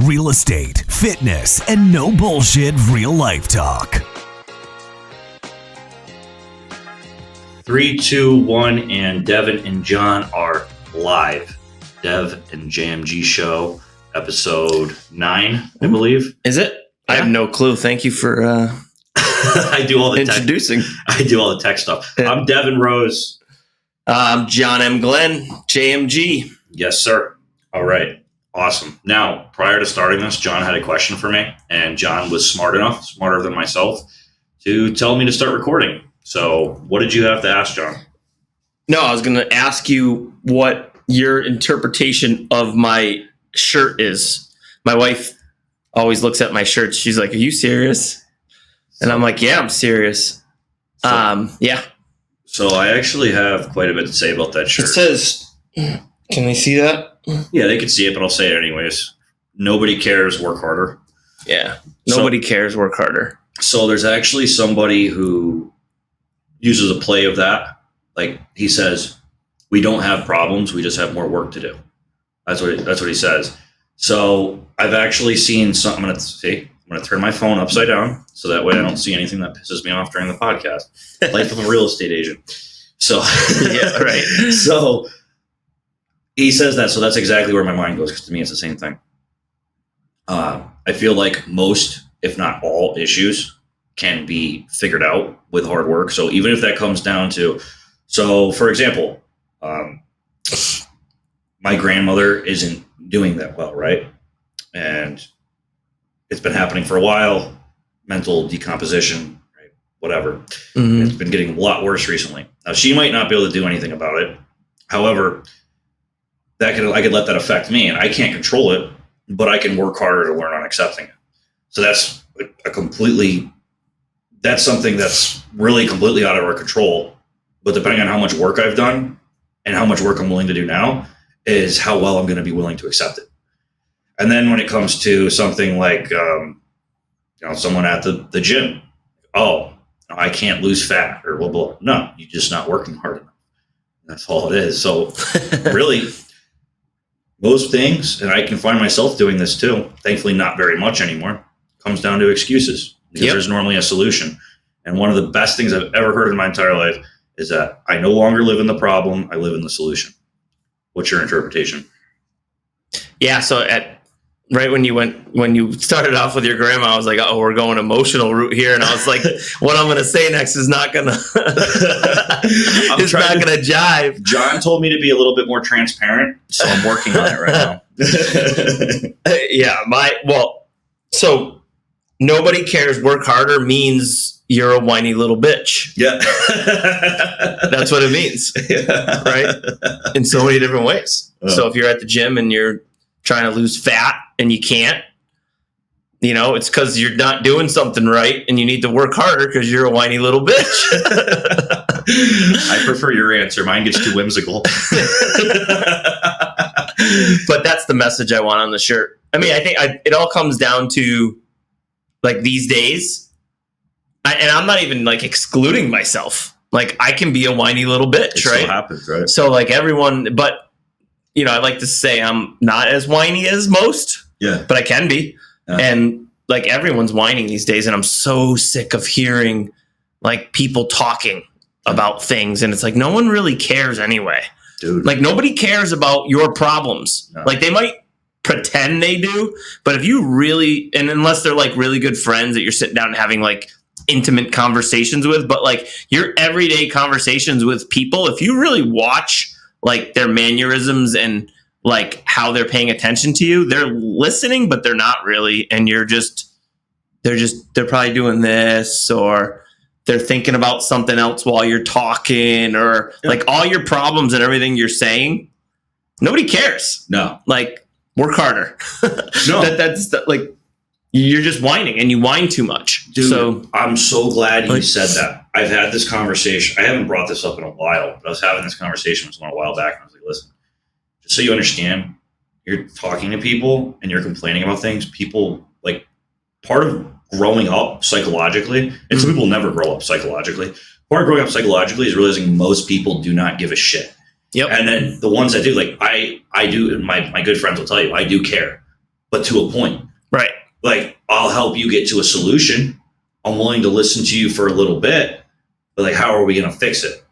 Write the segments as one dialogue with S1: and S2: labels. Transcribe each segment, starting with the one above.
S1: real estate, fitness, and no bullshit real life talk.
S2: 3, 2, 1, and Devin and John are live. DevNJmg show, episode 9, I believe.
S3: Is it? Yeah. I have no clue. Thank you for
S2: I do all the
S3: introducing.
S2: I do all the tech stuff. Yeah. I'm Devin Rose.
S3: I'm John M. Glenn, JMG.
S2: Yes, sir. All right. Awesome. Now, prior to starting this, John had a question for me, and John was smarter than myself, to tell me to start recording. So what did you have to ask, John?
S3: No, I was going to ask you what your interpretation of my shirt is. My wife always looks at my shirts. She's like, "Are you serious?" And I'm like, "Yeah, I'm serious." Yeah.
S2: So I actually have quite a bit to say about that shirt.
S3: It says, can they see that?
S2: Yeah, they can see it, but I'll say it anyways. Nobody cares, work harder.
S3: Yeah. Nobody cares, work harder.
S2: So there's actually somebody who uses a play of that. Like he says, we don't have problems, we just have more work to do. That's what he says. So I've actually seen some. I'm gonna turn my phone upside down so that way I don't see anything that pisses me off during the podcast. Life of a real estate agent. So
S3: yeah, right.
S2: So he says that, so that's exactly where my mind goes, because to me it's the same thing. I feel like most, if not all, issues can be figured out with hard work. So even if that comes down to, so for example, my grandmother isn't doing that well, right? And it's been happening for a while, mental decomposition, right? Whatever. Mm-hmm. It's been getting a lot worse recently. Now, she might not be able to do anything about it. However, I could let that affect me, and I can't control it, but I can work harder to learn on accepting it. So that's something that's really completely out of our control. But depending on how much work I've done and how much work I'm willing to do now is how well I'm going to be willing to accept it. And then when it comes to something like, someone at the gym, I can't lose fat or blah, blah. No, you're just not working hard enough. That's all it is. So really, most things, and I can find myself doing this too, thankfully not very much anymore, comes down to excuses, because there's normally a solution. And one of the best things I've ever heard in my entire life is that I no longer live in the problem, I live in the solution. What's your interpretation?
S3: Yeah, so when you started off with your grandma, I was like, "Oh, we're going emotional route here," and I was like, "What I'm going to say next is not going to jive."
S2: John told me to be a little bit more transparent, so I'm working on it right now.
S3: So nobody cares, work harder means you're a whiny little bitch.
S2: Yeah,
S3: that's what it means, right? In so many different ways. So if you're at the gym and you're trying to lose fat and you can't, it's because you're not doing something right and you need to work harder because you're a whiny little bitch.
S2: I prefer your answer. Mine gets too whimsical.
S3: But that's the message I want on the shirt. I mean, I think it all comes down to, like, these days, and I'm not even, like, excluding myself. Like, I can be a whiny little bitch,
S2: it
S3: right?
S2: Still happens, right?
S3: So, like, everyone, but I like to say I'm not as whiny as most, but I can be. Yeah. And like everyone's whining these days. And I'm so sick of hearing like people talking about things. And it's like, no one really cares anyway.
S2: Dude.
S3: Like nobody cares about your problems. No. Like they might pretend they do, but if you really, and unless they're like really good friends that you're sitting down and having like intimate conversations with, but like your everyday conversations with people, if you really watch like their mannerisms and like how they're paying attention to you, they're listening, but they're not really. And they're probably doing this, or they're thinking about something else while you're talking, or like all your problems and everything you're saying. Nobody cares.
S2: No,
S3: like work harder.
S2: No,
S3: that's like, you're just whining and you whine too much.
S2: Dude,
S3: so
S2: I'm so glad you said that. I've had this conversation. I haven't brought this up in a while, but I was having this conversation with someone a while back, and I was like, listen, just so you understand, you're talking to people and you're complaining about things. People, like, part of growing up psychologically, and some people never grow up psychologically. Part of growing up psychologically is realizing most people do not give a shit.
S3: Yep.
S2: And then the ones that do, like I do, and my good friends will tell you, I do care. but to a point.
S3: Right.
S2: Like, I'll help you get to a solution. I'm willing to listen to you for a little bit, but like, how are we going to fix it?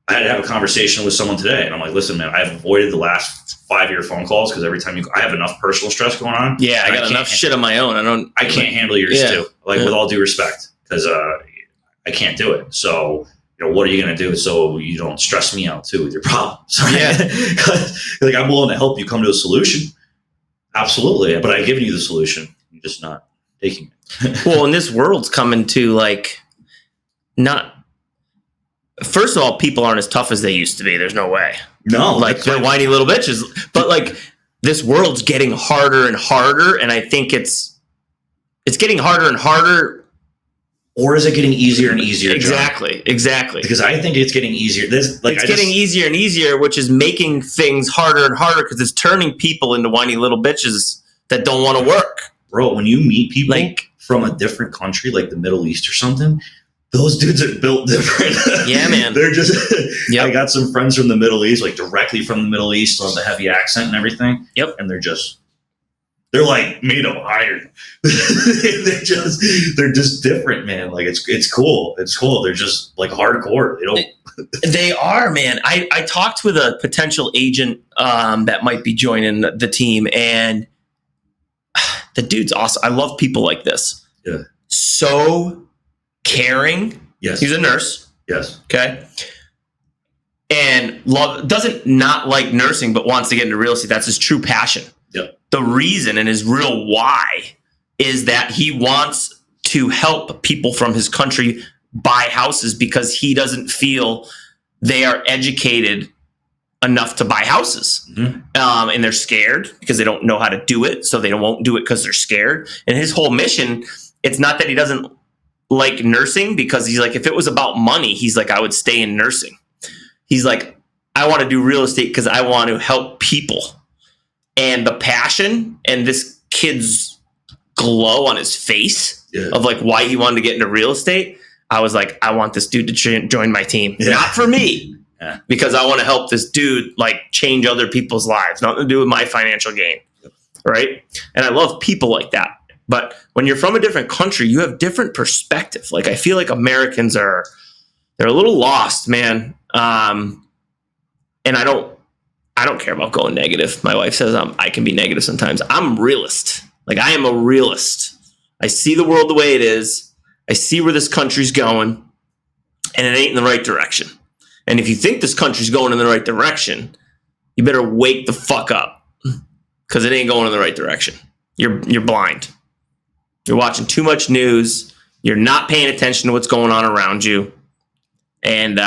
S2: I had to have a conversation with someone today, and I'm like, listen, man, I've avoided the last 5-year phone calls because every time I have enough personal stress going on.
S3: Yeah, I got enough shit on my own. I
S2: can't handle yours too. Like, with all due respect, because I can't do it. So, what are you going to do so you don't stress me out too with your problems? Right? Yeah. Like, I'm willing to help you come to a solution. Absolutely. But I've given you the solution. You're just not taking it.
S3: Well, and this world's coming to like, not, first of all, people aren't as tough as they used to be. There's no way.
S2: No.
S3: Like, they're whiny little bitches. But like, this world's getting harder and harder. And I think it's getting harder and harder.
S2: Or is it getting easier and easier?
S3: Exactly.
S2: Because I think it's getting easier. It's getting
S3: easier and easier, which is making things harder and harder because it's turning people into whiny little bitches that don't want to work.
S2: Bro, when you meet people from a different country, like the Middle East or something, those dudes are built different.
S3: Yeah, man.
S2: They're just, I got some friends from the Middle East, like directly from the Middle East, on the heavy accent and everything.
S3: Yep.
S2: And they're like made of iron. they're just different, man. Like, it's cool. It's cool. They're just like hardcore.
S3: They are, man. I talked with a potential agent that might be joining the team, and the dude's awesome. I love people like this.
S2: Yeah.
S3: So caring.
S2: Yes.
S3: He's a nurse.
S2: Yes.
S3: Okay. And doesn't not like nursing, but wants to get into real estate. That's his true passion.
S2: Yep.
S3: The reason and his real why is that he wants to help people from his country buy houses because he doesn't feel they are educated enough to buy houses.
S2: Mm-hmm.
S3: And they're scared because they don't know how to do it. So they won't do it because they're scared. And his whole mission, it's not that he doesn't like nursing, because he's like, if it was about money, he's like, I would stay in nursing. He's like, I want to do real estate because I want to help people. And the passion and this kid's glow on his face of like why he wanted to get into real estate. I was like, I want this dude to join my team. Yeah. Not for me, because I want to help this dude like change other people's lives. Nothing to do with my financial gain. Right. And I love people like that. But when you're from a different country, you have different perspective. Like, I feel like Americans they're a little lost, man. And I don't care about going negative. My wife says I can be negative sometimes. I'm a realist. Like, I am a realist. I see the world the way it is. I see where this country's going, and it ain't in the right direction. And if you think this country's going in the right direction, you better wake the fuck up, because it ain't going in the right direction. You're blind. You're watching too much news. You're not paying attention to what's going on around you. And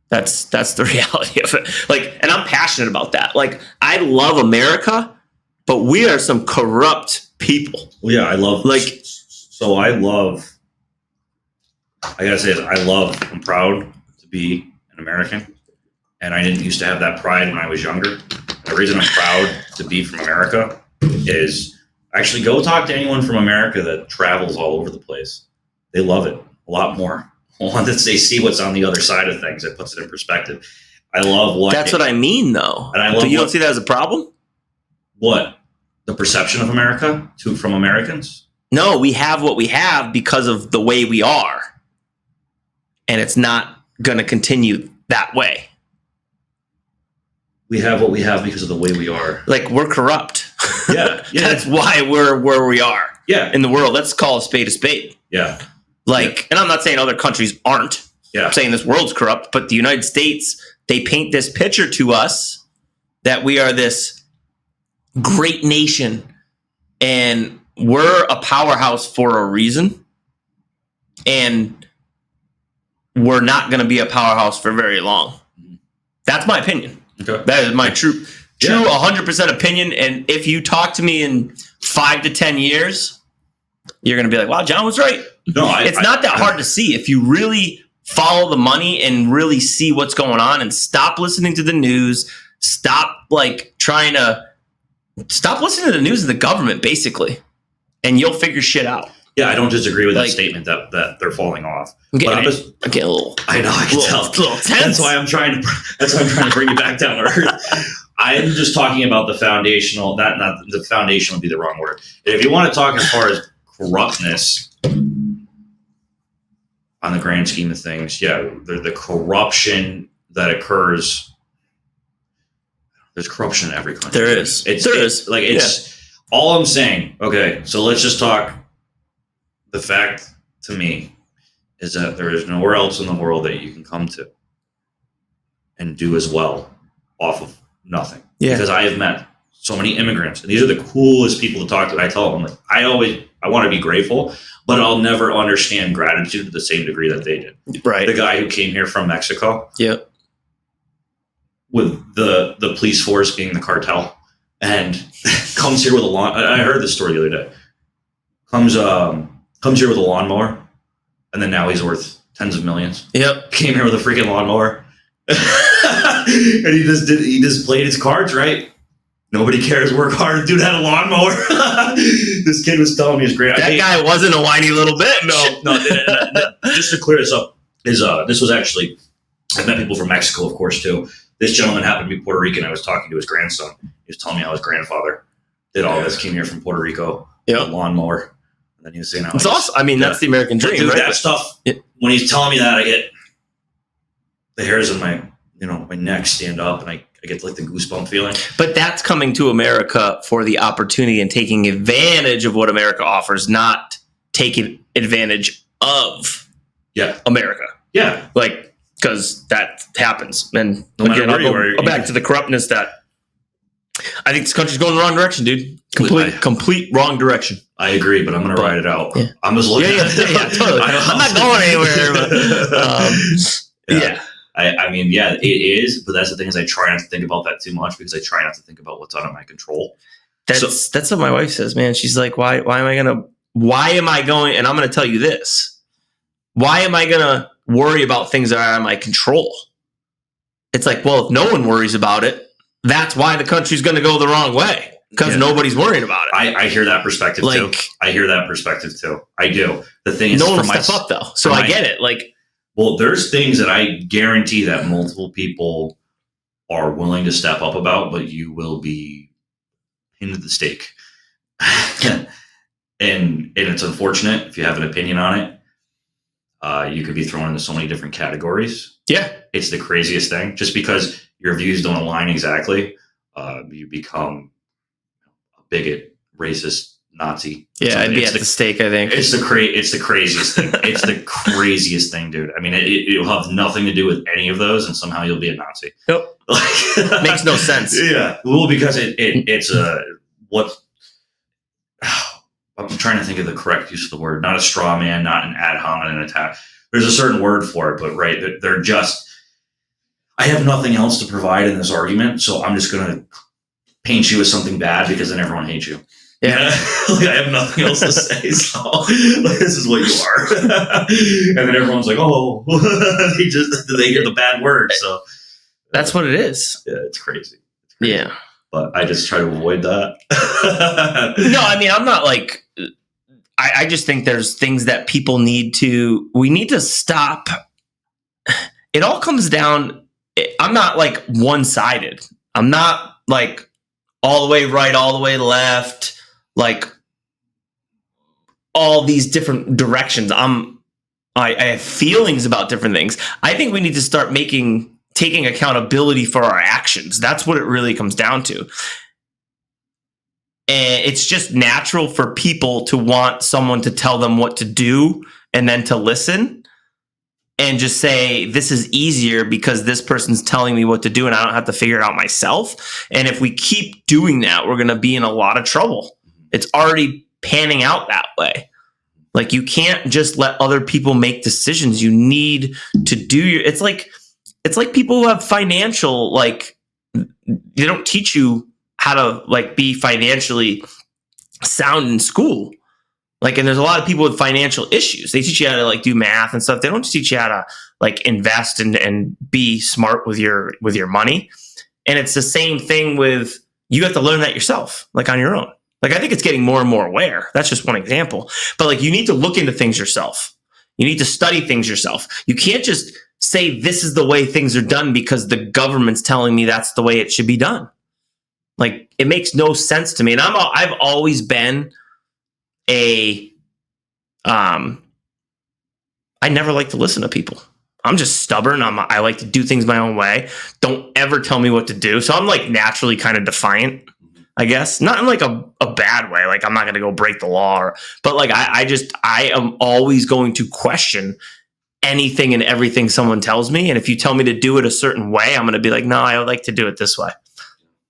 S3: that's the reality of it. Like, and I'm passionate about that. Like, I love America, but we are some corrupt people.
S2: Well, yeah, I gotta say, I'm proud to be an American, and I didn't used to have that pride when I was younger. The reason I'm proud to be from America is, actually, go talk to anyone from America that travels all over the place. They love it a lot more. Once they see what's on the other side of things, it puts it in perspective. I love what.
S3: That's what I mean, though.
S2: And I love.
S3: You don't see that as a problem?
S2: What? The perception of America from Americans?
S3: No, we have what we have because of the way we are, and it's not going to continue that way.
S2: We have what we have because of the way we are.
S3: Like, we're corrupt.
S2: Yeah.
S3: That's why we're where we are.
S2: Yeah.
S3: In the world, let's call a spade a spade.
S2: Yeah.
S3: Like, and I'm not saying other countries aren't.
S2: Yeah.
S3: I'm saying this world's corrupt, but the United States, they paint this picture to us that we are this great nation, and we're a powerhouse for a reason, and we're not going to be a powerhouse for very long. That's my opinion.
S2: Okay.
S3: That is my true 100% opinion. And if you talk to me in 5 to 10 years, you're going to be like, wow, John was right.
S2: No,
S3: it's not that hard to see if you really follow the money and really see what's going on, and stop listening to the news. Stop listening to the news of the government, basically, and you'll figure shit out.
S2: Yeah, I don't disagree with that statement that they're falling off.
S3: I'm getting a little.
S2: I know. I can tell.
S3: Little tense.
S2: That's why I'm trying to bring you back down to earth. I'm just talking about the foundational. Not the foundation would be the wrong word. If you want to talk as far as corruptness on the grand scheme of things, yeah, the corruption that occurs. There's corruption in every country.
S3: There is.
S2: All I'm saying. Okay, so let's just talk. The fact to me is that there is nowhere else in the world that you can come to and do as well off of nothing.
S3: Yeah.
S2: Because I have met so many immigrants, and these are the coolest people to talk to. I tell them, like, I want to be grateful, but I'll never understand gratitude to the same degree that they did.
S3: Right.
S2: The guy who came here from Mexico.
S3: Yep.
S2: With the police force being the cartel, and comes here with a lawn. I heard this story the other day. Comes here with a lawnmower, and then now he's worth tens of millions.
S3: Yep.
S2: Came here with a freaking lawnmower. And he just played his cards right. Nobody cares. Work hard. Dude had a lawnmower. This kid was telling me his grand.
S3: That guy wasn't a whiny little bitch.
S2: No. Just to clear this up, this was actually, I've met people from Mexico, of course, too. This gentleman happened to be Puerto Rican. I was talking to his grandson. He was telling me how his grandfather did all this. Came here from Puerto Rico.
S3: Yep.
S2: A lawnmower. And then he was saying how
S3: it's awesome. I mean, that's the American dream,
S2: dude,
S3: right?
S2: That stuff. Yeah. When he's telling me that, I get the hairs on my neck stand up, and I get like the goosebump feeling.
S3: But that's coming to America for the opportunity and taking advantage of what America offers, not taking advantage of America.
S2: Yeah.
S3: Like, because that happens. And
S2: no
S3: again, I'll go back to the corruptness that I think this country's going the wrong direction, dude. Complete wrong direction.
S2: I agree, but I'm going to ride it out.
S3: Yeah.
S2: I'm just looking at it.
S3: Yeah, totally. I'm not going anywhere. But,
S2: I mean, yeah, it is, but that's the thing is I try not to think about that too much because I try not to think about what's out of my control.
S3: That's what my wife says, man. She's like, why am I going, and I'm going to tell you this. Why am I going to worry about things that are out of my control? It's like, well, if no one worries about it, that's why the country's going to go the wrong way because nobody's worrying about it.
S2: I hear that perspective too. I hear that perspective too. I do. The thing is,
S3: no one step up though, so I get it. Like,
S2: well, there's things that I guarantee that multiple people are willing to step up about, but you will be pinned to the stake. and it's unfortunate if you have an opinion on it. You could be thrown into so many different categories.
S3: Yeah.
S2: It's the craziest thing. Just because your views don't align exactly, you become a bigot, racist, Nazi.
S3: Yeah, I'd be at the stake, I think.
S2: It's the craziest thing. It's the craziest thing, dude. I mean, it will have nothing to do with any of those, and somehow you'll be a Nazi.
S3: Nope. Makes no sense.
S2: Yeah. Well, because it's what I'm trying to think of the correct use of the word. Not a straw man, not an ad hominem attack. There's a certain word for it, but right, they're just. I have nothing else to provide in this argument, so I'm just going to paint you as something bad because then everyone hates you.
S3: Yeah.
S2: Like, I have nothing else to say, so like, this is what you are. And then everyone's like, oh, they hear the bad word. So
S3: that's what it is.
S2: Yeah, it's crazy.
S3: Yeah.
S2: But I just try to avoid that.
S3: No, I mean, I'm not like, I just think there's things that people we need to stop. It all comes down, I'm not like one-sided. I'm not like all the way right, all the way left, like all these different directions. I have feelings about different things. I think we need to start taking accountability for our actions. That's what it really comes down to. And it's just natural for people to want someone to tell them what to do and then to listen and just say, this is easier because this person's telling me what to do and I don't have to figure it out myself. And if we keep doing that, we're going to be in a lot of trouble. It's already panning out that way. Like, you can't just let other people make decisions. You need to do it's like people who have financial, like, they don't teach you how to like be financially sound in school. Like, and there's a lot of people with financial issues. They teach you how to like do math and stuff. They don't teach you how to like invest and be smart with your money. And it's the same thing with, you have to learn that yourself, like on your own. Like, I think it's getting more and more aware. That's just one example. But like, you need to look into things yourself. You need to study things yourself. You can't just say this is the way things are done because the government's telling me that's the way it should be done. Like, it makes no sense to me. And I've always been I never like to listen to people. I'm just stubborn. I like to do things my own way. Don't ever tell me what to do. So I'm like naturally kind of defiant, I guess. Not in like a bad way. Like, I'm not going to go break the law, but like I am always going to question anything and everything someone tells me. And if you tell me to do it a certain way, I'm going to be like, no, I would like to do it this way.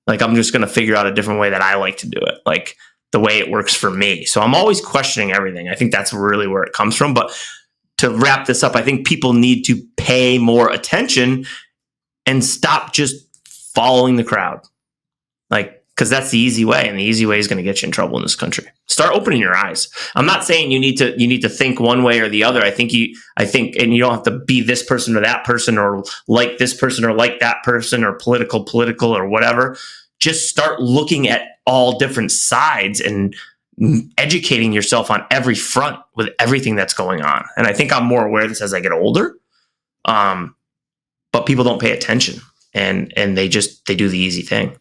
S3: Like, I'm just going to figure out a different way that I like to do it. Like the way it works for me. So I'm always questioning everything. I think that's really where it comes from. But to wrap this up, I think people need to pay more attention and stop just following the crowd. Like, because that's the easy way, and the easy way is going to get you in trouble in this country. Start opening your eyes. I'm not saying you need to think one way or the other. I think, and you don't have to be this person or that person, or like this person or like that person, or political or whatever. Just start looking at all different sides and educating yourself on every front with everything that's going on. And I think I'm more aware of this as I get older. But people don't pay attention, and they do the easy thing.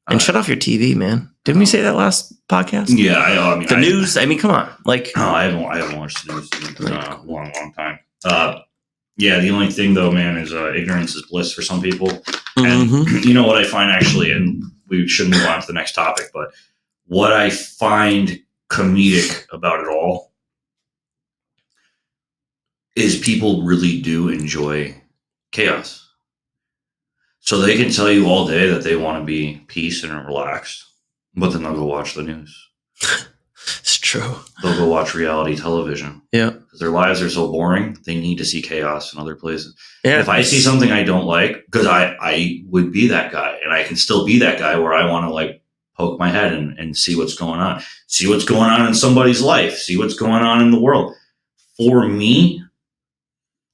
S3: And shut off your TV, man. Didn't we say that last podcast?
S2: Yeah, I mean,
S3: the news. I mean, come on. Like,
S2: no, I haven't watched the news in a long time. Yeah, the only thing though, man, is ignorance is bliss for some people. And you know what I find actually, and we should move on to the next topic, but what I find comedic about it all is people really do enjoy chaos. So they can tell you all day that they want to be peace and relaxed, but then they'll go watch the news.
S3: It's true.
S2: They'll go watch reality television.
S3: Yeah.
S2: Because their lives are so boring, they need to see chaos in other places.
S3: Yeah.
S2: If I see something I don't like, because I would be that guy, and I can still be that guy where I want to like poke my head and see what's going on. See what's going on in somebody's life. See what's going on in the world. For me,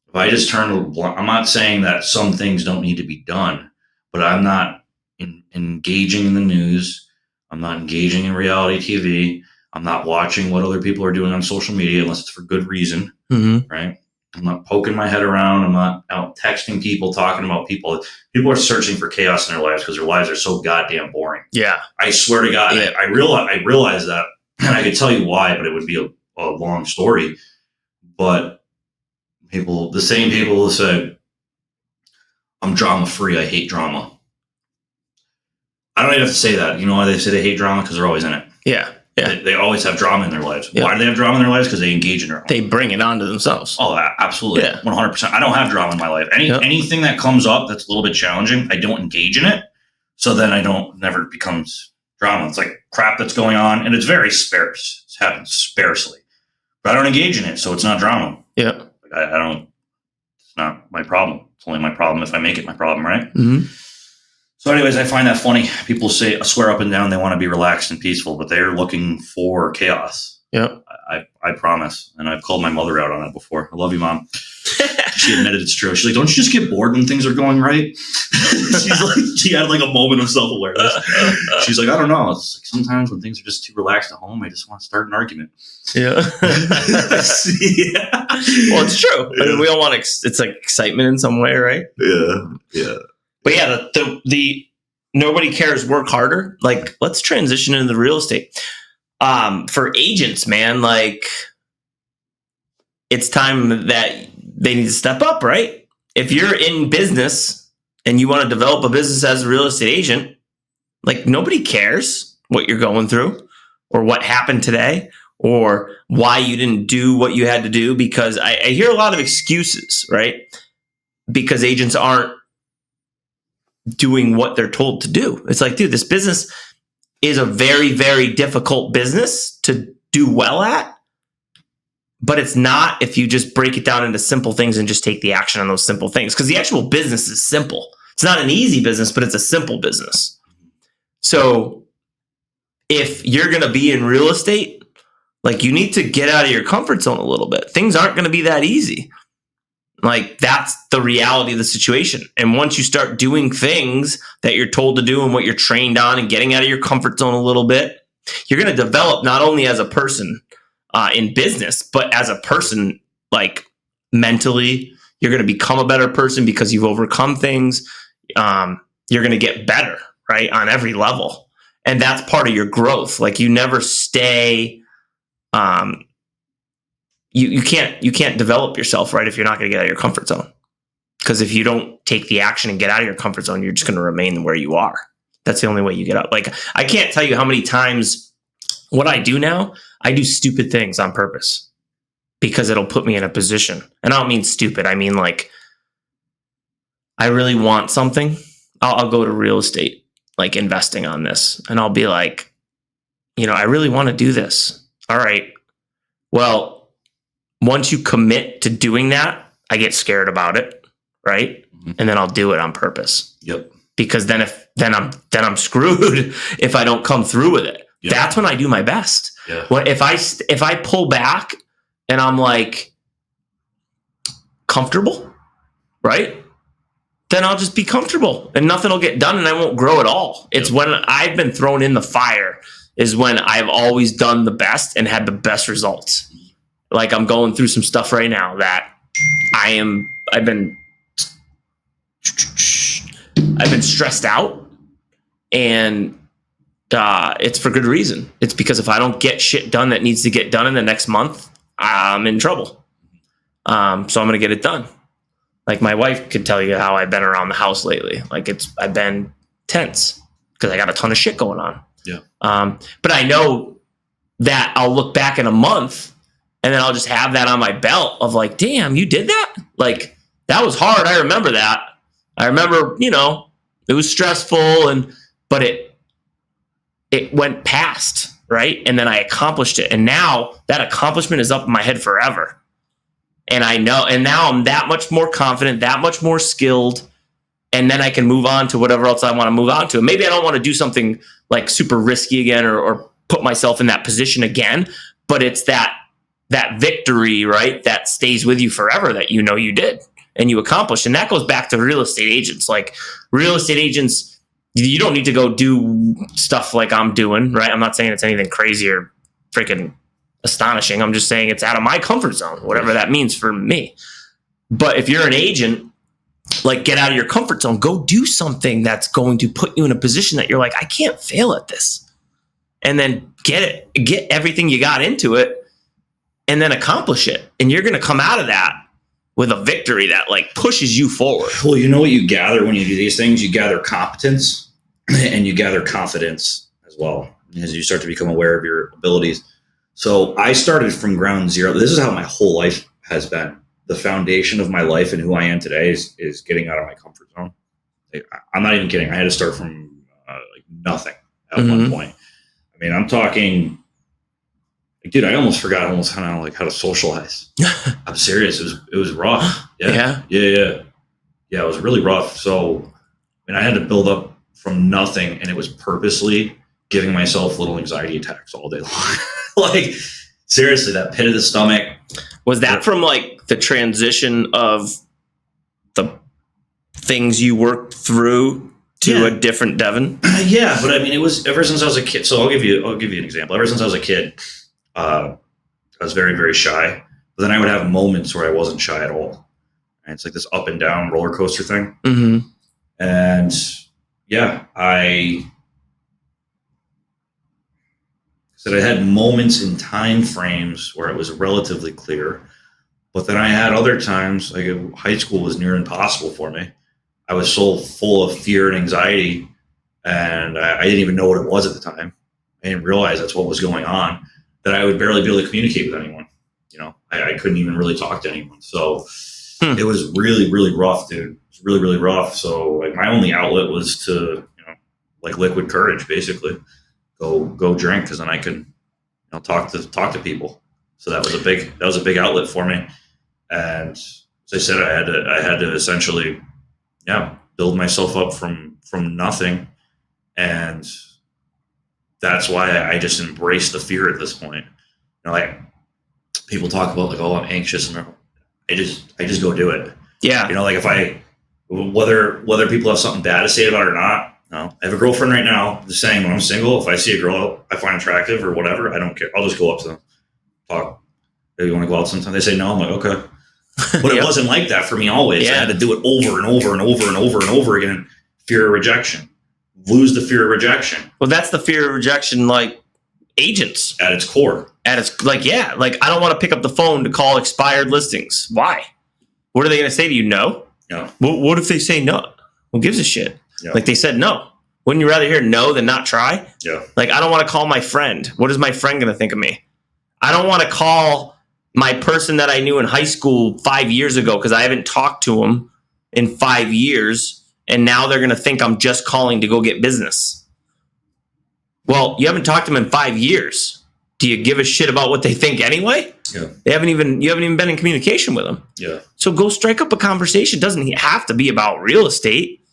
S2: if I just turn to, I'm not saying that some things don't need to be done, but I'm not engaging in the news. I'm not engaging in reality TV. I'm not watching what other people are doing on social media unless it's for good reason, right? I'm not poking my head around. I'm not out texting people, talking about people. People are searching for chaos in their lives because their lives are so goddamn boring. Yeah. I swear to God, I realize that, and I could tell you why, but it would be a long story. But the same people will say, I'm drama free. I hate drama. I don't even have to say that. You know why they say they hate drama? Because they're always in it. Yeah. Yeah. They always have drama in their lives. Yeah. Why do they have drama in their lives? Because they engage in it.
S3: They bring it onto themselves.
S2: Oh, absolutely. Yeah. 100%. I don't have drama in my life. Anything that comes up that's a little bit challenging, I don't engage in it. So then never becomes drama. It's like crap that's going on, and it's very sparse. It happens sparsely. But I don't engage in it, so it's not drama. Yeah. I don't, it's not my problem. It's only my problem if I make it my problem, right? Mm-hmm. So anyways, I find that funny. People swear up and down they want to be relaxed and peaceful, but they're looking for chaos. Yeah. I promise. And I've called my mother out on it before. I love you, Mom. She admitted it's true. She's like, don't you just get bored when things are going right? She had like a moment of self-awareness. She's like, I don't know. It's like sometimes when things are just too relaxed at home, I just want to start an argument. Yeah.
S3: Yeah. Well, it's true. Yeah. I mean, we all want it's like excitement in some way, right?
S2: Yeah. Yeah.
S3: But yeah, the nobody cares, work harder. Like, let's transition into the real estate. For agents, man, like, it's time that they need to step up, right? If you're in business and you want to develop a business as a real estate agent, like, nobody cares what you're going through or what happened today or why you didn't do what you had to do, because I hear a lot of excuses, right? Because agents aren't doing what they're told to do. It's like, dude, this business is a very, very difficult business to do well at, but it's not if you just break it down into simple things and just take the action on those simple things. Because the actual business is simple. It's not an easy business, but it's a simple business. So if you're going to be in real estate, like, you need to get out of your comfort zone a little bit. Things aren't going to be that easy. Like, that's the reality of the situation. And once you start doing things that you're told to do and what you're trained on and getting out of your comfort zone a little bit, you're going to develop not only as a person in business, but as a person, like, mentally. You're going to become a better person because you've overcome things. You're going to get better, right, on every level. And that's part of your growth. Like you never stay, you can't develop yourself, right, if you're not going to get out of your comfort zone. Because if you don't take the action and get out of your comfort zone, you're just going to remain where you are. That's the only way you get out. Like, I can't tell you how many times what I do now, I do stupid things on purpose because it'll put me in a position. And I don't mean stupid. I mean, like, I really want something. I'll go to real estate, like investing on this. And I'll be like, I really want to do this. All right. Well, once you commit to doing that, I get scared about it. Right. Mm-hmm. And then I'll do it on purpose.
S2: Yep.
S3: Because then I'm screwed if I don't come through with it. Yep. That's when I do my best. Yeah. If I pull back and I'm like comfortable, right? Then I'll just be comfortable and nothing will get done and I won't grow at all. It's when I've been thrown in the fire is when I've always done the best and had the best results. Like I'm going through some stuff right now that I've been stressed out, and it's for good reason. It's because if I don't get shit done that needs to get done in the next month, I'm in trouble. So I'm going to get it done. Like my wife could tell you how I've been around the house lately. Like I've been tense because I got a ton of shit going on.
S2: Yeah.
S3: But I know that I'll look back in a month and then I'll just have that on my belt of like, damn, you did that? Like that was hard. I remember that. I remember, it was stressful but it went past, right? And then I accomplished it. And now that accomplishment is up in my head forever. And I know, and now I'm that much more confident, that much more skilled. And then I can move on to whatever else I want to move on to. And maybe I don't want to do something like super risky again or put myself in that position again, but it's that victory, right? That stays with you forever that you did and you accomplished. And that goes back to real estate agents. Like real estate agents, you don't need to go do stuff like I'm doing, right? I'm not saying it's anything crazy or freaking astonishing. I'm just saying it's out of my comfort zone, whatever that means for me. But if you're an agent, like get out of your comfort zone, go do something that's going to put you in a position that you're like, I can't fail at this. And then get everything you got into it and then accomplish it. And you're going to come out of that with a victory that like pushes you forward.
S2: Well, you know what you gather when you do these things? You gather competence and you gather confidence as well as you start to become aware of your abilities. So I started from ground zero. This is how my whole life has been. The foundation of my life and who I am today is getting out of my comfort zone. I'm not even kidding. I had to start from like nothing at one point. I mean, I'm talking, like, dude, I almost forgot kind of like how to socialize. I'm serious. It was rough. Yeah. It was really rough. So, I mean, I had to build up from nothing, and it was purposely giving myself little anxiety attacks all day long. Like, seriously, that pit of the stomach.
S3: Was that from like the transition of the things you worked through to a different Devin?
S2: Yeah, but I mean, it was ever since I was a kid. So I'll give you an example. Ever since I was a kid, I was very, very shy. But then I would have moments where I wasn't shy at all. And it's like this up and down roller coaster thing.
S3: Mm-hmm.
S2: And yeah, I had moments in time frames where it was relatively clear. But then I had other times, like high school was near impossible for me. I was so full of fear and anxiety, and I didn't even know what it was at the time. I didn't realize that's what was going on, that I would barely be able to communicate with anyone. I couldn't even really talk to anyone. So it was really, really rough, dude. It was really, really rough. So like my only outlet was to, like liquid courage, basically. Go drink, because then I could talk to people. So that was a big outlet for me. And as I said, I had to essentially build myself up from nothing. And that's why I just embrace the fear at this point. Like people talk about like, oh, I'm anxious, and I just go do it.
S3: Yeah.
S2: Like whether people have something bad to say about it or not. No, I have a girlfriend right now. The same. When I'm single, if I see a girl I find attractive or whatever, I don't care. I'll just go up to them, talk. Hey, you want to go out sometime? They say no. I'm like, okay. But it wasn't like that for me always. I had to do it over and over and over and over and over again. Fear of rejection. lose the fear of rejection.
S3: Well, that's the fear of rejection, like agents
S2: At its core.
S3: at its like, yeah, like I don't want to pick up the phone to call expired listings. Why? What are they going to say to you? No.
S2: No.
S3: What if they say no? Who gives a shit?
S2: Yeah.
S3: Like they said no. Wouldn't you rather hear no than not try?
S2: Yeah.
S3: Like I don't want to call my friend. What is my friend going to think of me? I don't want to call my person that I knew in high school 5 years ago because I haven't talked to them in 5 years, and now they're going to think I'm just calling to go get business. Well, you haven't talked to them in 5 years. Do you give a shit about what they think anyway?
S2: Yeah.
S3: You haven't even been in communication with them.
S2: Yeah.
S3: So go strike up a conversation. It doesn't have to be about real estate,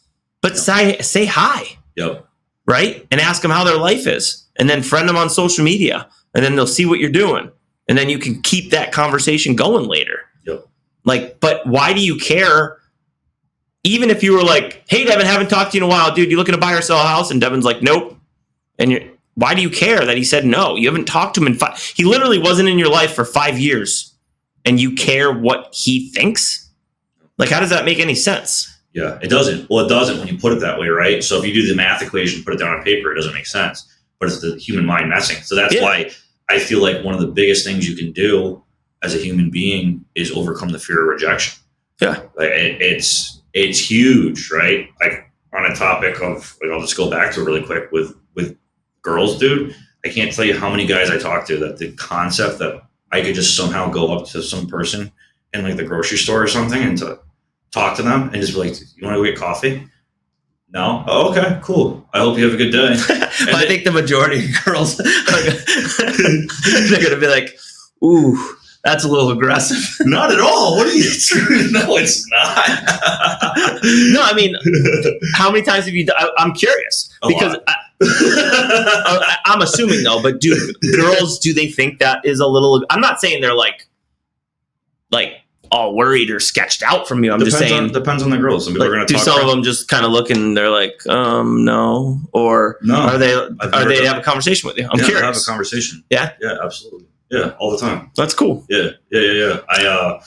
S3: but say hi,
S2: Yep.
S3: right? And ask them how their life is, and then friend them on social media, and then they'll see what you're doing. And then you can keep that conversation going later.
S2: Yep.
S3: Like, but why do you care? Even if you were like, hey, Devin, haven't talked to you in a while. Dude, you looking to buy or sell a house? And Devin's like, nope. And why do you care that he said no? You haven't talked to him in he literally wasn't in your life for 5 years. And you care what he thinks? Like, how does that make any sense?
S2: Yeah, it doesn't. Well, it doesn't when you put it that way, right? So if you do the math equation, put it down on paper, it doesn't make sense. But it's the human mind messing. So that's why I feel like one of the biggest things you can do as a human being is overcome the fear of rejection.
S3: Yeah.
S2: Like it's huge, right? Like on a topic of, like, I'll just go back to it really quick with girls, dude. I can't tell you how many guys I talk to that the concept that I could just somehow go up to some person in like the grocery store or something and to talk to them and just be like, you want to go get coffee? No? Oh, okay, cool. I hope you have a good day.
S3: I think the majority of girls, they're going to be like, ooh, that's a little aggressive.
S2: Not at all. What are you? No, it's not.
S3: No, I mean, how many times have you done? I'm curious because I'm assuming though, but do girls, do they think that is a little, I'm not saying they're like all worried or sketched out from you. I'm just saying.
S2: Depends on the girls. Some people are going to
S3: talk. Do some of them just kind of look and they're like, no, or
S2: no?
S3: Are they have a conversation with you? I'm curious.
S2: Have a conversation.
S3: Yeah,
S2: yeah, absolutely. Yeah, all the time.
S3: That's cool.
S2: Yeah. That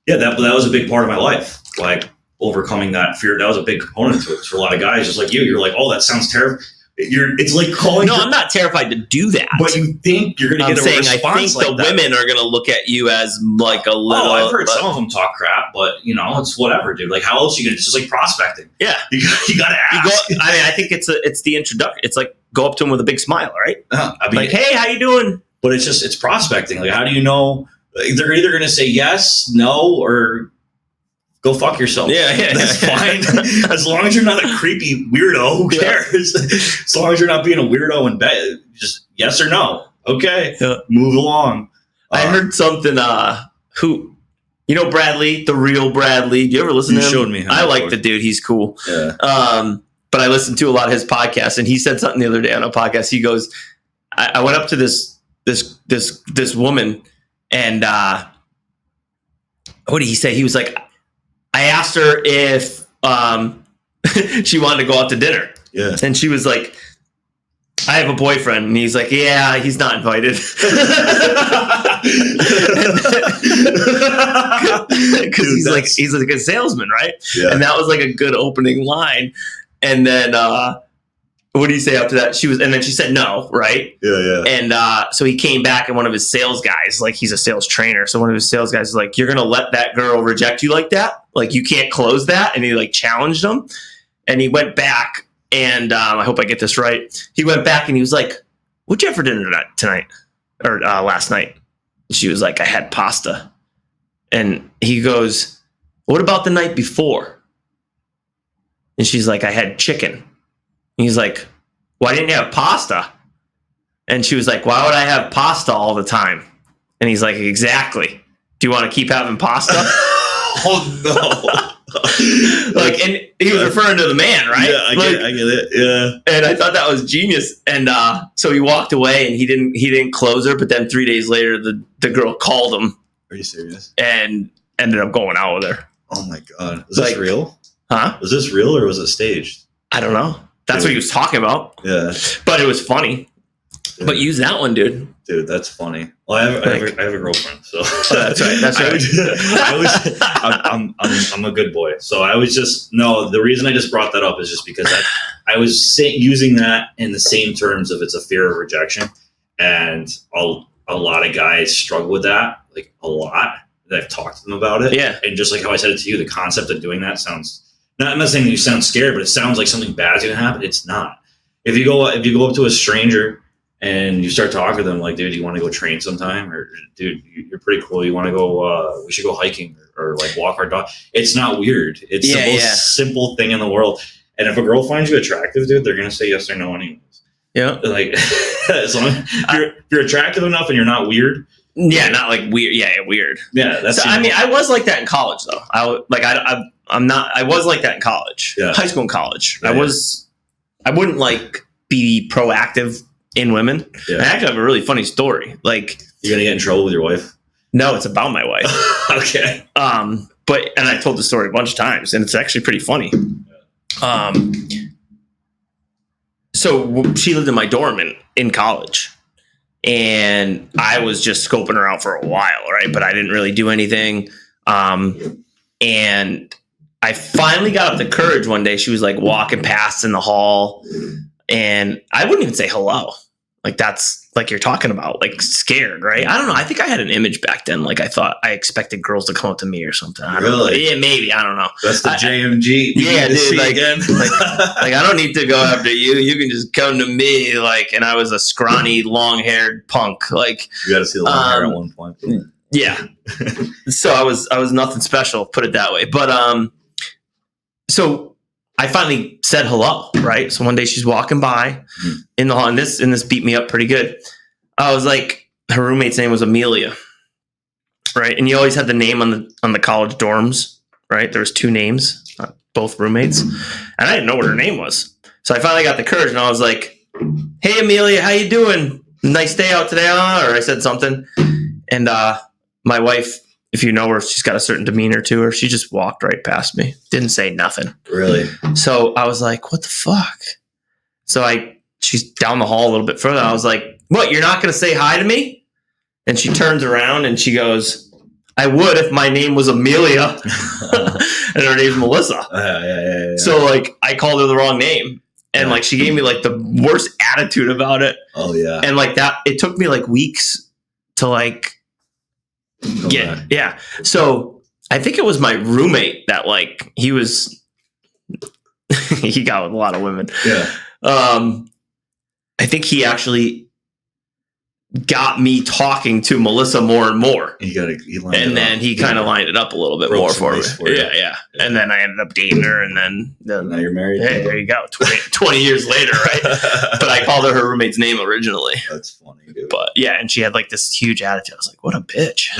S2: was a big part of my life. Like overcoming that fear. That was a big component to it. For a lot of guys, just like you're like, oh, that sounds terrible. It's like calling.
S3: No, I'm not terrified to do that.
S2: But you think you're going to get a response.
S3: I think
S2: like
S3: the women are going to look at you as like a little.
S2: Oh, I've heard some of them talk crap, but it's whatever, dude. Like, how else are you going to? It's just like prospecting.
S3: Yeah,
S2: you got to ask.
S3: I think it's the introduction. It's like go up to them with a big smile, right?
S2: I mean,
S3: like, hey, how you doing?
S2: But it's prospecting. Like, how do you know? They're either going to say yes, no, or go fuck yourself.
S3: Yeah,
S2: that's fine. As long as you're not a creepy weirdo, who cares? As long as you're not being a weirdo in bed, just yes or no. Okay, move along.
S3: I heard something. Who, Bradley, the real Bradley. Do you ever listen to him?
S2: You showed me him.
S3: I like the dude. He's cool.
S2: Yeah.
S3: But I listened to a lot of his podcasts, and he said something the other day on a podcast. He goes, I went up to this woman, and what did he say? He was like, I asked her if she wanted to go out to dinner.
S2: Yeah.
S3: And she was like, I have a boyfriend. And he's like, yeah, he's not invited. Because he's like a salesman, right?
S2: Yeah.
S3: And that was like a good opening line. And then what do you say after that? And then she said no, right?
S2: Yeah.
S3: And so he came back, and one of his sales guys, like he's a sales trainer, so one of his sales guys was like, you're gonna let that girl reject you like that? Like you can't close that? And he like challenged him, and he went back, and I hope I get this right. He went back and he was like, what'd you have for dinner tonight or last night? And she was like, I had pasta. And he goes, what about the night before? And she's like, I had chicken. And he's like, why didn't you have pasta? And she was like, why would I have pasta all the time? And he's like, exactly. Do you want to keep having pasta?
S2: Oh, no.
S3: Like, and he was referring to the man, right?
S2: Yeah, I get it. Yeah.
S3: And I thought that was genius. And so he walked away, and he didn't close her. But then 3 days later, the girl called him.
S2: Are you serious?
S3: And ended up going out with her.
S2: Oh my God. Is this real?
S3: Huh?
S2: Was this real or was it staged?
S3: I don't know. That's what he was talking about.
S2: Yeah.
S3: But it was funny. But use that one, dude.
S2: Dude, that's funny. Well, I have a girlfriend, so
S3: that's right. That's right.
S2: I'm a good boy. So I was just the reason I just brought that up is just because I was using that in the same terms of it's a fear of rejection, and a lot of guys struggle with that, like a lot. That I've talked to them about it, and just like how I said it to you, the concept of doing that sounds. I'm not saying you sound scared, but it sounds like something bad's gonna happen. It's not. If you go up to a stranger and you start talking to them like, dude, you want to go train sometime? Or dude, you're pretty cool. You want to go, we should go hiking or like walk our dog. It's not weird. It's the most simple thing in the world. And if a girl finds you attractive, dude, they're going to say yes or no anyways. Yeah. Like, as long as if you're attractive enough and you're not weird.
S3: Yeah, not like weird. Yeah, weird.
S2: Yeah. That's
S3: so, I mean, I was like that in college though. I was like that in college, high school and college. Yeah, I wouldn't like be proactive in women. Yeah. I actually have a really funny story. Like,
S2: you're gonna get in trouble with your wife?
S3: No, it's about my wife.
S2: Okay.
S3: And I told the story a bunch of times, and it's actually pretty funny. So she lived in my dorm in college, and I was just scoping her out for a while, right? But I didn't really do anything. And I finally got up the courage one day. She was like walking past in the hall, and I wouldn't even say hello. Like, that's like you're talking about, like, scared, right? I don't know. I think I had an image back then. Like, I thought I expected girls to come up to me or something. I don't know. Yeah, maybe. I don't know.
S2: That's the JMG.
S3: Yeah, dude. Like, like, I don't need to go after you. You can just come to me. Like, and I was a scrawny, long-haired punk. Like,
S2: you got to see the long hair at one point.
S3: Yeah. So I was nothing special, put it that way. But so I finally said hello, right? So one day she's walking by in the hall, and this beat me up pretty good. I was like, her roommate's name was Amelia, right? And you always had the name on the college dorms, right? There was two names, both roommates, and I didn't know what her name was. So I finally got the courage, and I was like, "Hey, Amelia, how you doing? Nice day out today, huh?" Or I said something, and my wife, if you know her, she's got a certain demeanor to her. She just walked right past me. Didn't say nothing.
S2: Really?
S3: So I was like, what the fuck? So she's down the hall a little bit further. I was like, what, you're not going to say hi to me? And she turns around and she goes, I would if my name was Amelia. And her name's Melissa. Yeah. So like, I called her the wrong name. And like, she gave me like the worst attitude about it.
S2: Oh yeah.
S3: And like that, it took me like weeks to like, yeah. So I think it was my roommate that like he got with a lot of women.
S2: Yeah.
S3: I think he actually got me talking to Melissa more and more. And then he kind of lined it up a little bit more for me. Yeah. And then I ended up dating her, and then
S2: now you're married.
S3: Hey, there you go. 20 years later, right? But I called her roommate's name originally.
S2: That's funny, dude.
S3: But yeah, and she had like this huge attitude. I was like, what a bitch.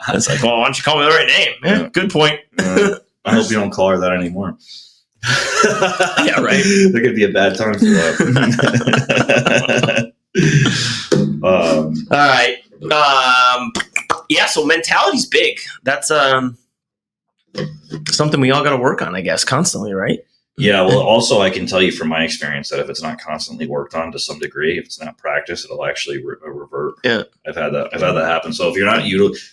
S3: I was like, well, why don't you call me the right name? Yeah, good point.
S2: I hope you don't call her that anymore.
S3: Yeah, right.
S2: There could be a bad time for that.
S3: All right. Yeah, so mentality's big. That's something we all got to work on, I guess, constantly, right?
S2: Yeah, well, also I can tell you from my experience that if it's not constantly worked on to some degree, if it's not practiced, it'll actually revert.
S3: Yeah,
S2: I've had that happen. So if you're not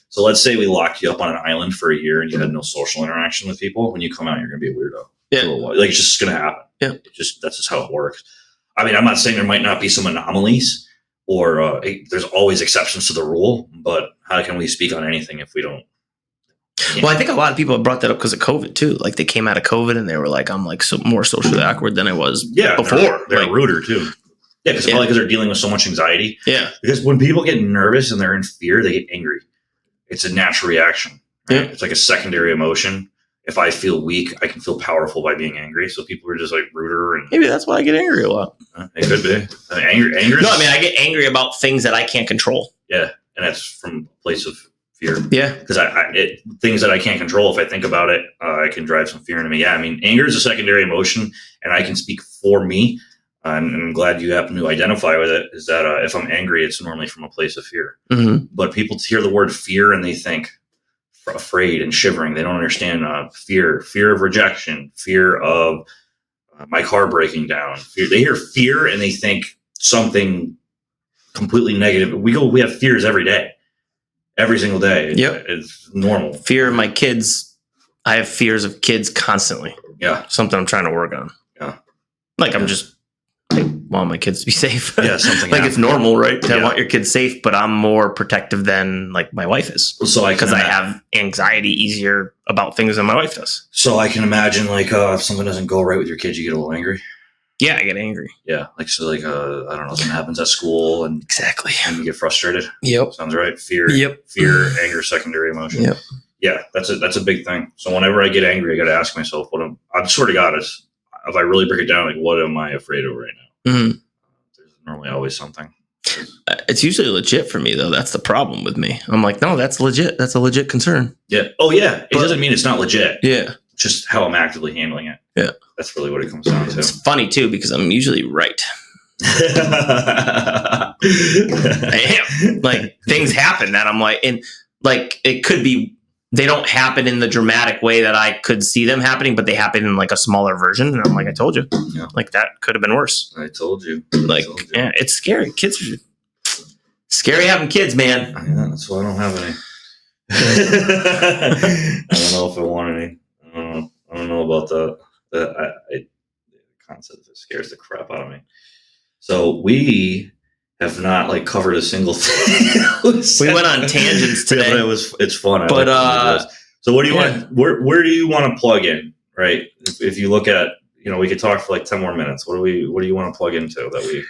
S2: so let's say we locked you up on an island for a year and you had no social interaction with people. When you come out, you're gonna be a weirdo.
S3: Yeah,
S2: like it's just gonna happen.
S3: Yeah,
S2: that's just how it works. I mean, I'm not saying there might not be some anomalies or there's always exceptions to the rule, but how can we speak on anything if we don't?
S3: Well, I think a lot of people have brought that up because of COVID too. Like they came out of COVID and they were like, I'm like more socially awkward than I was before.
S2: They're like, ruder too. Yeah, because probably because they're dealing with so much anxiety.
S3: Yeah.
S2: Because when people get nervous and they're in fear, they get angry. It's a natural reaction. Right? Yeah. It's like a secondary emotion. If I feel weak, I can feel powerful by being angry. So people are just like ruder, and
S3: maybe that's why I get angry a lot.
S2: It could be anger. No,
S3: I mean I get angry about things that I can't control.
S2: Yeah, and that's from a place of fear.
S3: Yeah,
S2: because things that I can't control. If I think about it, I can drive some fear into me. Yeah, I mean anger is a secondary emotion, and I can speak for me. And I'm glad you happen to identify with it. Is that if I'm angry, it's normally from a place of fear.
S3: Mm-hmm.
S2: But people hear the word fear and they think afraid and shivering. They don't understand fear of rejection, fear of my car breaking down. They hear fear and they think something completely negative. We have fears every day, every single day.
S3: Yep.
S2: It's normal.
S3: Fear of my kids. I have fears of kids constantly.
S2: Yeah.
S3: Something I'm trying to work on.
S2: Yeah.
S3: Like I want my kids to be safe.
S2: Yeah. Something
S3: like it's normal, right? To
S2: Yeah.
S3: want your kids safe, but I'm more protective than like my wife is.
S2: So
S3: because I have anxiety easier about things than my wife does.
S2: So I can imagine like if something doesn't go right with your kids, you get a little angry.
S3: Yeah, I get angry.
S2: Yeah. Like, so like, I don't know, something happens at school and
S3: Exactly.
S2: you get frustrated.
S3: Yep.
S2: Sounds right. Fear, anger, secondary emotion.
S3: Yep.
S2: Yeah. That's a big thing. So whenever I get angry, I got to ask myself I swear to God, if I really break it down, like what am I afraid of right now?
S3: Mm-hmm.
S2: There's normally always something.
S3: It's usually legit for me though. That's the problem with me. I'm like, no, that's legit. That's a legit concern.
S2: Yeah. Oh yeah. It doesn't mean it's not legit.
S3: Yeah.
S2: Just how I'm actively handling it.
S3: Yeah.
S2: That's really what it comes down to.
S3: It's funny too, because I'm usually right. I am. Like things happen that I'm like, and like it could be, they don't happen in the dramatic way that I could see them happening, but they happen in like a smaller version. And I'm like, I told you, like that could have been worse.
S2: I told you.
S3: Like, yeah, it's scary. Kids are scary having kids, man.
S2: Yeah, that's why I don't have any. I don't know if I want any. I don't know about that. The concept that scares the crap out of me. So we have not like covered a single thing.
S3: We went on tangents today.
S2: Yeah, but it's fun.
S3: But
S2: so what do you want? Where do you want to plug in? Right. If you look at, we could talk for like 10 more minutes. What do you want to plug into that we?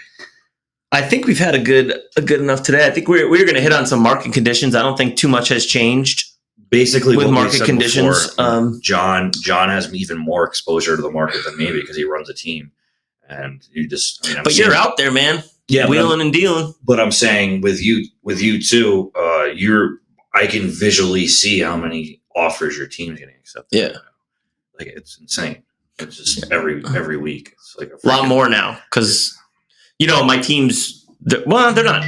S3: I think we've had a good enough today. I think we're going to hit on some market conditions. I don't think too much has changed.
S2: Basically,
S3: with
S2: what
S3: market conditions,
S2: before, John has even more exposure to the market than me because he runs a team, and you just.
S3: But you're out there, man.
S2: Yeah,
S3: wheeling and dealing.
S2: But I'm saying with you too, I can visually see how many offers your team's getting accepted.
S3: Yeah,
S2: like it's insane. It's just every week. It's like
S3: a lot more now because my teams. They're not.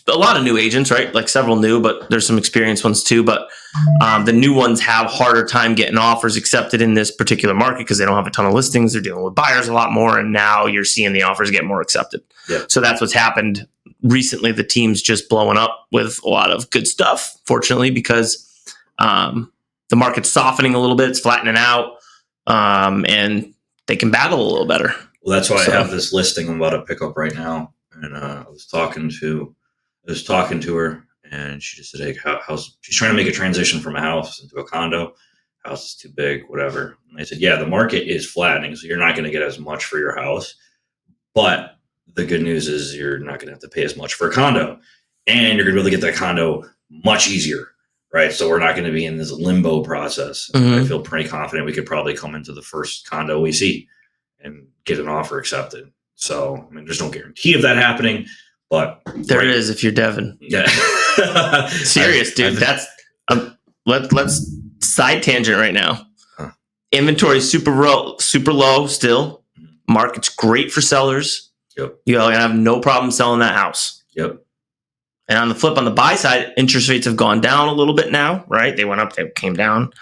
S3: A lot of new agents, right? Like several new, but there's some experienced ones too. But the new ones have harder time getting offers accepted in this particular market because they don't have a ton of listings. They're dealing with buyers a lot more, and now you're seeing the offers get more accepted.
S2: Yeah.
S3: So that's what's happened recently. The team's just blowing up with a lot of good stuff, fortunately, because the market's softening a little bit. It's flattening out, and they can battle a little better.
S2: Well, that's why I have this listing I'm about to pick up right now. And I was talking to her, and she just said, "Hey, she's trying to make a transition from a house into a condo. House is too big, whatever." And I said, "Yeah, the market is flattening, so you're not going to get as much for your house. But the good news is you're not going to have to pay as much for a condo, and you're going to be able to get that condo much easier, right? So we're not going to be in this limbo process.
S3: Mm-hmm.
S2: I feel pretty confident we could probably come into the first condo we see and get an offer accepted." So, there's no guarantee of that happening, but
S3: there is if you're Devin.
S2: Yeah.
S3: Serious, dude. That's let's side tangent right now.
S2: Huh.
S3: Inventory is super low still. Market's great for sellers.
S2: Yep.
S3: You're gonna have no problem selling that house.
S2: Yep.
S3: And on the buy side, interest rates have gone down a little bit now, right? They went up, they came down,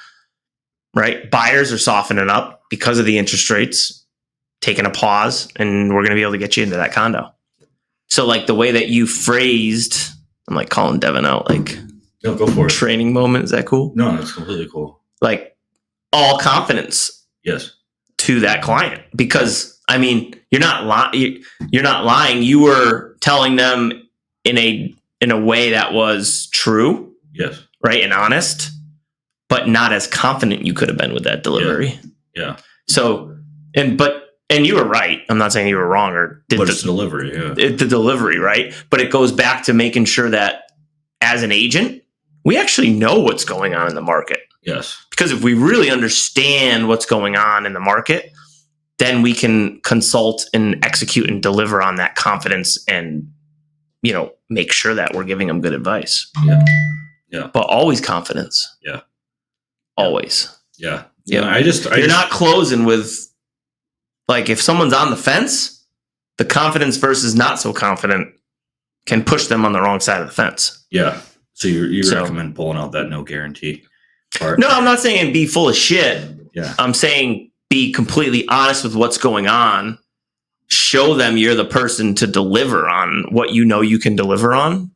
S3: right? Buyers are softening up because of the interest rates. Taking a pause, and we're going to be able to get you into that condo. So like the way that you phrased, I'm like calling Devin out, like,
S2: no, go for it.
S3: Training moment. Is that cool?
S2: No, it's completely cool.
S3: Like all confidence.
S2: Yes.
S3: To that client, because you're not lying. You were telling them in a way that was true.
S2: Yes.
S3: Right. And honest, but not as confident you could have been with that delivery.
S2: Yeah.
S3: So, and you were right. I'm not saying you were wrong
S2: but it's delivery, yeah.
S3: The delivery, right? But it goes back to making sure that as an agent, we actually know what's going on in the market.
S2: Yes.
S3: Because if we really understand what's going on in the market, then we can consult and execute and deliver on that confidence and, make sure that we're giving them good advice.
S2: Yeah. Yeah.
S3: But always confidence.
S2: Yeah.
S3: Always.
S2: Yeah.
S3: Yeah. You're not closing with, like, if someone's on the fence, the confidence versus not so confident can push them on the wrong side of the fence.
S2: Yeah. So you recommend pulling out that no guarantee part?
S3: No, I'm not saying be full of shit.
S2: Yeah.
S3: I'm saying be completely honest with what's going on show them you're the person to deliver on what you know you can deliver on,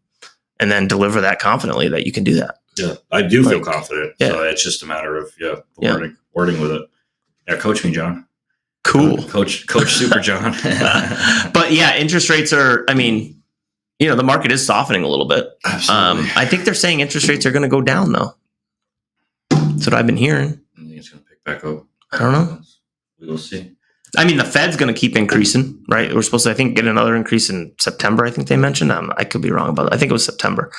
S3: and then deliver that confidently that you can do that.
S2: Yeah, I do feel confident.
S3: Yeah.
S2: So it's just a matter of wording with it. Yeah, coach me, John.
S3: Cool.
S2: Coach Super John.
S3: But yeah, interest rates are, I mean, the market is softening a little bit.
S2: Absolutely.
S3: I think they're saying interest rates are going to go down, though. That's what I've been hearing.
S2: I think it's going to pick back up.
S3: I don't know.
S2: We will see.
S3: I mean, the Fed's going to keep increasing, right? We're supposed to, I think, get another increase in September, I think they mentioned. I could be wrong about it. I think it was September.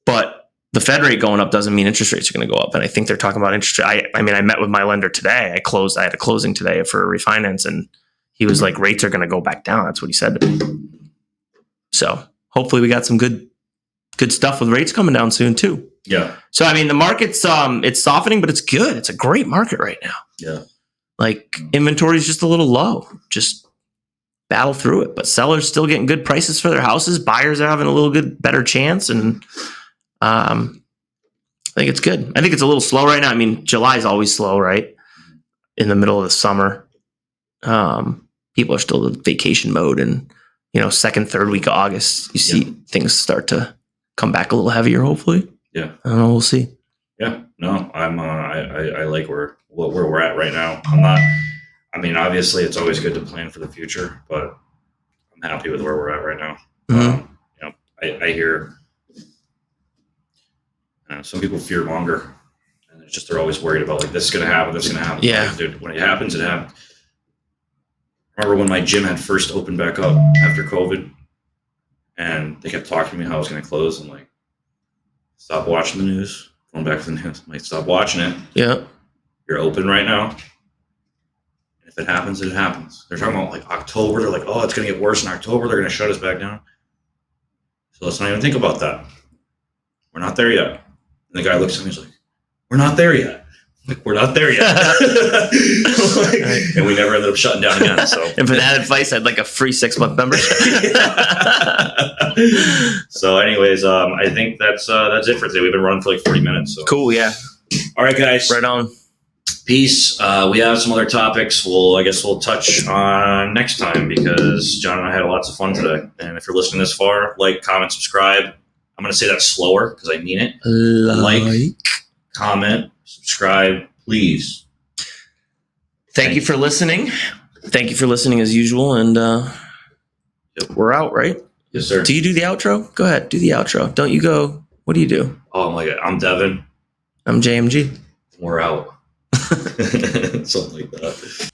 S3: But the Fed rate going up doesn't mean interest rates are going to go up. And I think they're talking about interest rate. I met with my lender today. I had a closing today for a refinance, and he was like, rates are going to go back down. That's what he said to me. So hopefully we got some good stuff with rates coming down soon too.
S2: Yeah.
S3: So, I mean, the market's, it's softening, but it's good. It's a great market right now.
S2: Yeah.
S3: Like, inventory is just a little low. Just battle through it. But sellers still getting good prices for their houses. Buyers are having a little better chance. And I think it's good. I think it's a little slow right now. I mean, July is always slow, right? In the middle of the summer. People are still in vacation mode. And, second, third week of August, you see things start to come back a little heavier, hopefully.
S2: Yeah.
S3: I don't know. We'll see.
S2: Yeah. No, I like where we're at right now. Obviously it's always good to plan for the future, but I'm happy with where we're at right now.
S3: Mm-hmm.
S2: I hear some people fear monger, and it's just, they're always worried about like, this is going to happen. This is going to happen.
S3: Yeah.
S2: Like, dude, when it happens, it happens. I remember when my gym had first opened back up after COVID, and they kept talking to me how I was going to close. I'm like, stop watching the news. Going back to the news. I'm like, stop watching it.
S3: Yeah.
S2: You're open right now. If it happens, it happens. They're talking about like October. They're like, oh, it's going to get worse in October. They're going to shut us back down. So let's not even think about that. We're not there yet. And the guy looks at me, he's like, we're not there yet. I'm like, we're not there yet. And we never ended up shutting down again. So,
S3: and for that advice, I'd like a free 6-month membership.
S2: So anyways, I think that's it for today. We've been running for like 40 minutes. So.
S3: Cool. Yeah.
S2: All right, guys.
S3: Right on.
S2: Peace. We have some other topics I guess we'll touch on next time, because John and I had lots of fun today. And if you're listening this far, like, comment, subscribe. I'm going to say that slower because I mean it. Like, comment, subscribe, please.
S3: Thank you for listening. Thank you for listening as usual. And we're out, right?
S2: Yes, sir.
S3: Do you do the outro? Go ahead. Do the outro. Don't you go. What do you do?
S2: Oh, I'm Devin.
S3: I'm JMG.
S2: We're out. Something like that.